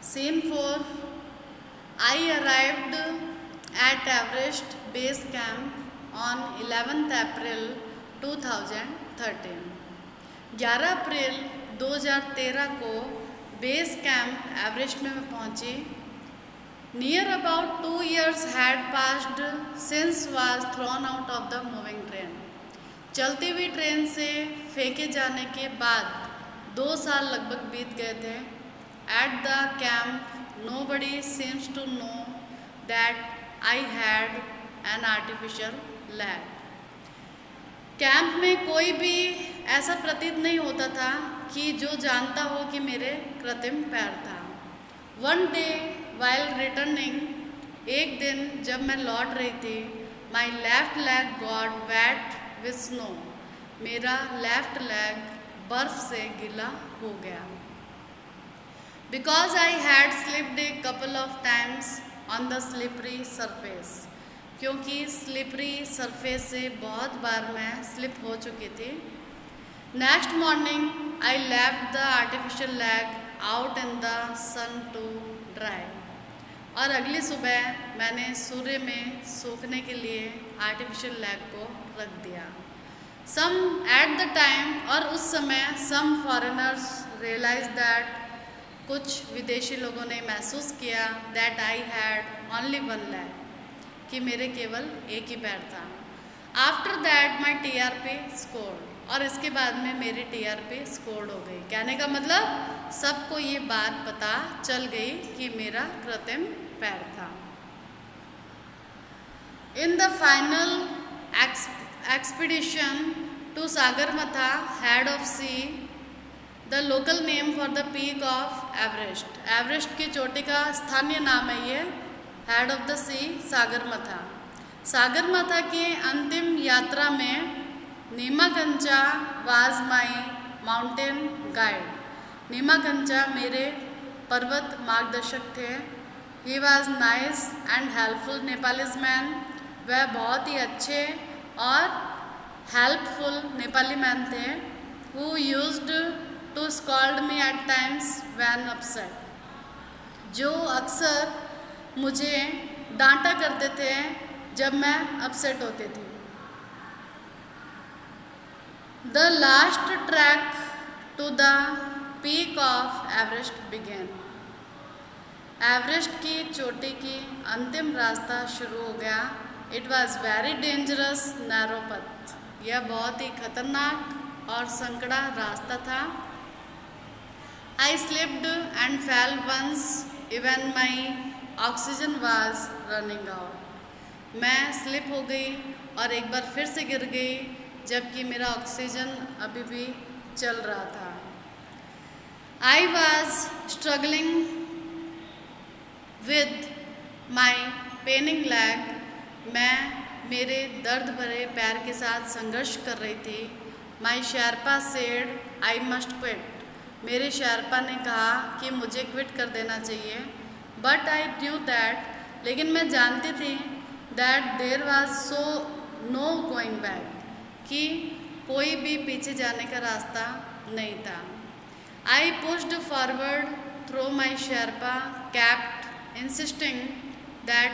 Scene 4. I arrived at Everest Base Camp on 11th April 2013. 11 अप्रैल 2013 को base camp Everest में मैं पहुंची. Near about 2 years had passed since was thrown out of the moving train. चलती हुई train से फेंके जाने के बाद 2 साल लगभग बीत गए थे. At the camp, nobody seems to know that I had an artificial leg. Camp में कोई भी ऐसा प्रतीत नहीं होता था कि जो जानता हो कि मेरे कृत्रिम पैर था. One day while returning, एक दिन जब मैं लौट रही थी, my left leg got wet with snow. मेरा लेफ्ट लेग बर्फ से गीला हो गया. Because I had slipped a couple of times on the slippery surface. क्योंकि स्लिपरी सरफेस से बहुत बार मैं स्लिप हो चुकी थी. Next morning I left the artificial leg out in the sun to dry. और अगली सुबह मैंने सूर्य में सूखने के लिए आर्टिफिशियल लेग को रख दिया. सम एट द टाइम, और उस समय सम फॉरेनर्स रियलाइज दैट, कुछ विदेशी लोगों ने महसूस किया that I had only one leg, कि मेरे केवल एक ही पैर था. After that my TRP scored, और इसके बाद में मेरी TRP स्कोर्ड हो गई. कहने का मतलब सबको ये बात पता चल गई कि मेरा कृत्रिम पैर था. In the final expedition to Sagarmatha head of sea, the local name for the peak of Everest. Everest की चोटी का स्थानीय नाम है ये head of the sea, Sagarmatha. Sagarmatha की अंतिम यात्रा में Nimakancha was my mountain guide. Nimakancha मेरे पर्वत मार्गदर्शक थे. He was nice and helpful Nepalese man. वह बहुत ही अच्छे और हेल्पफुल नेपाली मैन थे. Who used to scold me at times when upset. जो अक्सर मुझे डांटा करते थे जब मैं अपसेट होती थी. The last track to the peak of Everest began. Everest की चोटी की अंतिम रास्ता शुरू हो गया. It was very dangerous narrow path. यह बहुत ही खतरनाक और संकड़ा रास्ता था. I slipped and fell once even my oxygen was running out. मैं स्लिप हो गई और एक बार फिर से गिर गई जबकि मेरा ऑक्सीजन अभी भी चल रहा था. I was struggling with my paining leg. मैं मेरे दर्द भरे पैर के साथ संघर्ष कर रही थी. My Sherpa said I must quit. मेरे शेरपा ने कहा कि मुझे क्विट कर देना चाहिए. बट आई न्यू दैट, लेकिन मैं जानती थी that there was so no going back, कि कोई भी पीछे जाने का रास्ता नहीं था. I pushed forward through my Sherpa kept insisting that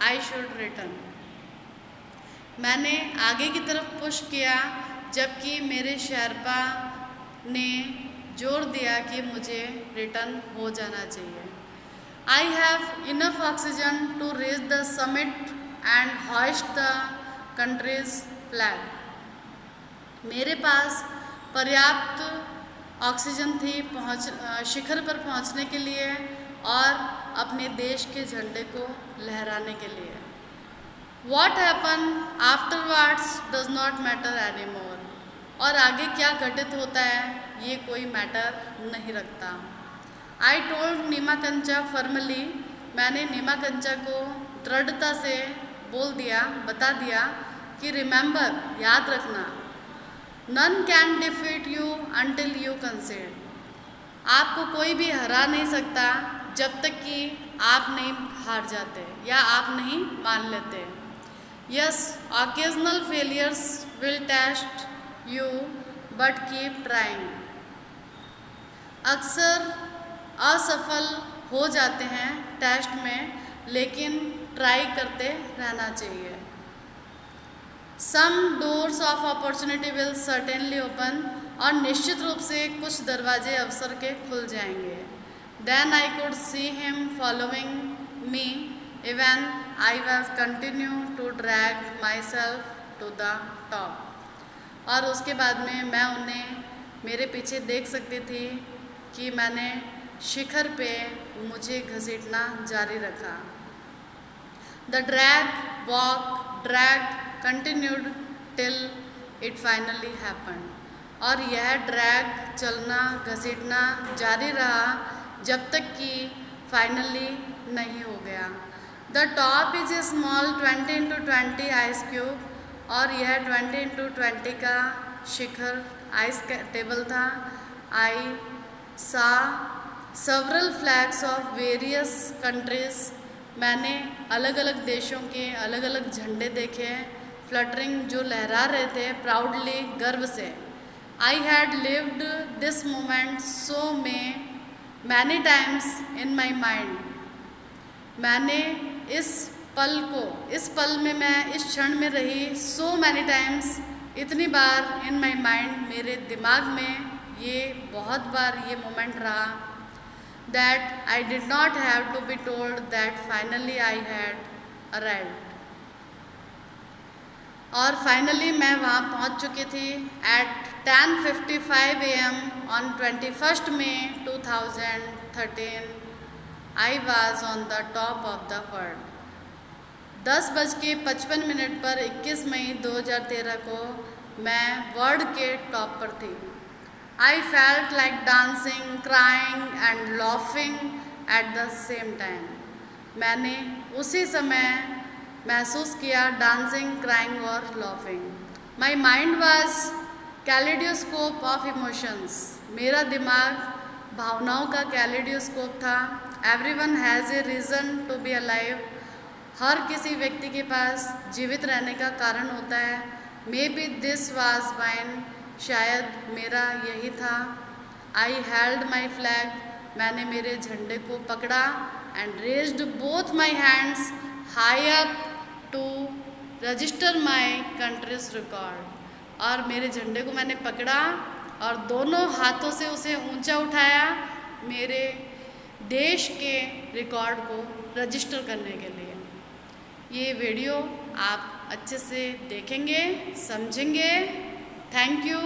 I should return. मैंने आगे की तरफ पुश किया जबकि मेरे शेरपा ने जोर दिया कि मुझे रिटर्न हो जाना चाहिए. I have enough oxygen to reach the summit and hoist the country's flag. मेरे पास पर्याप्त ऑक्सीजन थी शिखर पर पहुंचने के लिए और अपने देश के झंडे को लहराने के लिए. What happened afterwards does not matter anymore. और आगे क्या घटित होता है ये कोई मैटर नहीं रखता. I told Nimakancha firmly. मैंने नीमाकंचा को दृढ़ता से बोल दिया, बता दिया कि रिमेंबर, याद रखना, none can defeat you until you concede. आपको कोई भी हरा नहीं सकता जब तक कि आप नहीं हार जाते या आप नहीं मान लेते. Yes, occasional failures will test you but keep trying. अक्सर असफल हो जाते हैं टेस्ट में, लेकिन ट्राई करते रहना चाहिए। Some doors of opportunity will certainly open, और निश्चित रूप से कुछ दरवाजे अवसर के खुल जाएंगे। Then I could see him following me even I was continue to drag my self to the top, और उसके बाद में मैं उन्हें मेरे पीछे देख सकती थी कि मैंने शिखर पे मुझे घसीटना जारी रखा। The drag walk drag continued till it finally happen, और यह ड्रैग चलना घसीटना जारी रहा जब तक कि फाइनली नहीं हो गया। The top is a small 20x20 ice cube, और यह 20x20 का शिखर आइस टेबल था। आई सा several flags of various countries, मैंने अलग अलग देशों के अलग अलग झंडे देखे, फ्लटरिंग जो लहरा रहे थे प्राउडली गर्व से। I had lived this moment so many times in my mind, मैंने इस पल में मैं इस क्षण में रही सो मैनी टाइम्स, इतनी बार इन माई माइंड, मेरे दिमाग में ये बहुत बार ये मोमेंट रहा, that I did not have to be told that finally I had arrived. और फाइनली मैं वहाँ पहुँच चुकी थी at 10:55 AM on 21 May 2013। I was on the top of the world. 10:55 पर 21 मई 2013 को मैं वर्ल्ड के टॉप पर थी। I felt like dancing, crying and laughing at the same time, मैंने उसी समय महसूस किया डांसिंग, क्राइंग और laughing. My mind was kaleidoscope of emotions, मेरा दिमाग भावनाओं का कैलिडोस्कोप था। Everyone has a reason to be alive, हर किसी व्यक्ति के पास जीवित रहने का कारण होता है। May be this was mine, शायद मेरा यही था। आई हेल्ड माई फ्लैग, मैंने मेरे झंडे को पकड़ा, and raised both my hands high up to register my country's record, और मेरे झंडे को मैंने पकड़ा और दोनों हाथों से उसे ऊंचा उठाया मेरे देश के रिकॉर्ड को रजिस्टर करने के लिए। ये वीडियो आप अच्छे से देखेंगे, समझेंगे। Thank you.